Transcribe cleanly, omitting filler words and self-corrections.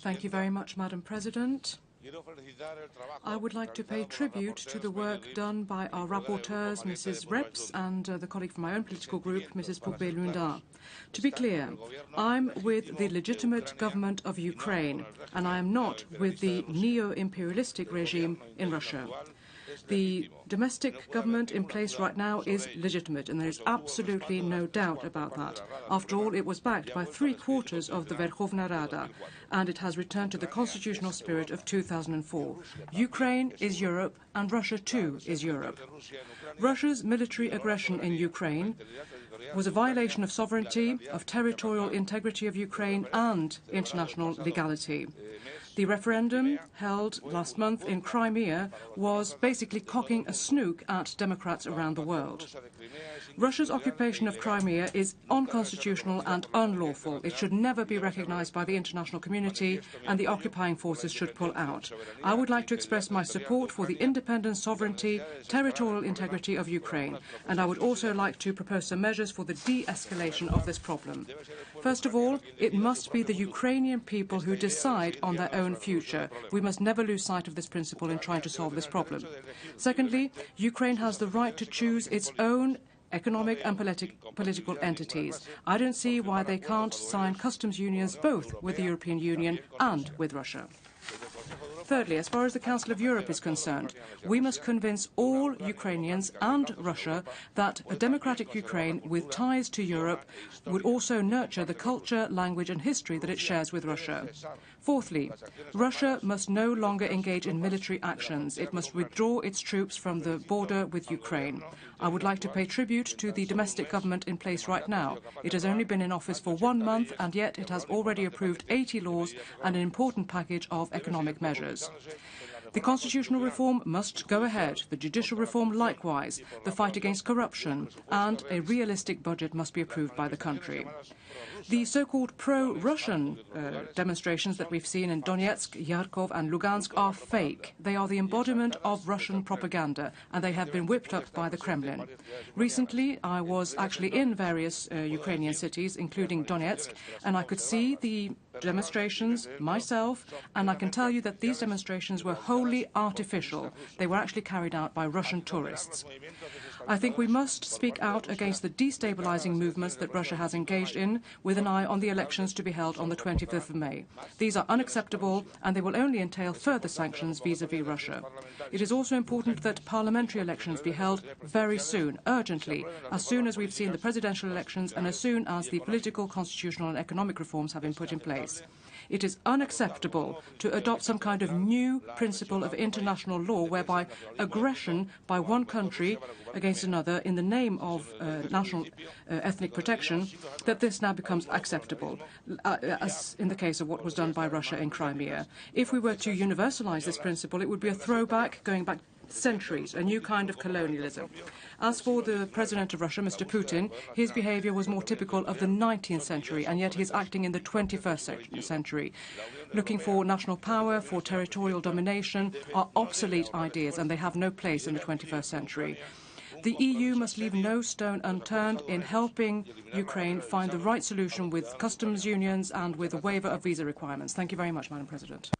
Thank you very much, Madam President. I would like to pay tribute to the work done by our rapporteurs, Mrs. Reps, and the colleague from my own political group, Mrs. Poupée-Lundin. To be clear, I'm with the legitimate government of Ukraine, and I am not with the neo-imperialistic regime in Russia. The domestic government in place right now is legitimate, and there is absolutely no doubt about that. After all, it was backed by 3/4 of the Verkhovna Rada, and it has returned to the constitutional spirit of 2004. Ukraine is Europe, and Russia too is Europe. Russia's military aggression in Ukraine was a violation of sovereignty, of territorial integrity of Ukraine, and international legality. The referendum held last month in Crimea was basically cocking a snook at democrats around the world. Russia's occupation of Crimea is unconstitutional and unlawful. It should never be recognized by the international community, and the occupying forces should pull out. I would like to express my support for the independence, sovereignty, territorial integrity of Ukraine, and I would also like to propose some measures for the de-escalation of this problem. First of all, it must be the Ukrainian people who decide on their own future. We must never lose sight of this principle in trying to solve this problem. Secondly, Ukraine has the right to choose its own economic and political entities. I don't see why they can't sign customs unions both with the European Union and with Russia. Thirdly, as far as the Council of Europe is concerned, we must convince all Ukrainians and Russia that a democratic Ukraine with ties to Europe would also nurture the culture, language and history that it shares with Russia. Fourthly, Russia must no longer engage in military actions. It must withdraw its troops from the border with Ukraine. I would like to pay tribute to the domestic government in place right now. It has only been in office for 1 month, and yet it has already approved 80 laws and an important package of economic measures. The constitutional reform must go ahead, the judicial reform likewise, the fight against corruption, and a realistic budget must be approved by the country. The so-called pro-Russian demonstrations that we've seen in Donetsk, Kharkov and Lugansk are fake. They are the embodiment of Russian propaganda, and they have been whipped up by the Kremlin. Recently, I was actually in various Ukrainian cities, including Donetsk, and I could see the demonstrations myself, and I can tell you that these demonstrations were wholly artificial. They were actually carried out by Russian tourists. I think we must speak out against the destabilizing movements that Russia has engaged in, with an eye on the elections to be held on the 25th of May. These are unacceptable, and they will only entail further sanctions vis-à-vis Russia. It is also important that parliamentary elections be held very soon, urgently, as soon as we've seen the presidential elections and as soon as the political, constitutional and economic reforms have been put in place. It is unacceptable to adopt some kind of new principle of international law whereby aggression by one country against another in the name of national ethnic protection, that this now becomes acceptable, as in the case of what was done by Russia in Crimea. If we were to universalize this principle, it would be a throwback going back centuries, a new kind of colonialism. As for the President of Russia, Mr. Putin, his behavior was more typical of the 19th century, and yet he is acting in the 21st century. Looking for national power, for territorial domination, are obsolete ideas, and they have no place in the 21st century. The EU must leave no stone unturned in helping Ukraine find the right solution with customs unions and with a waiver of visa requirements. Thank you very much, Madam President.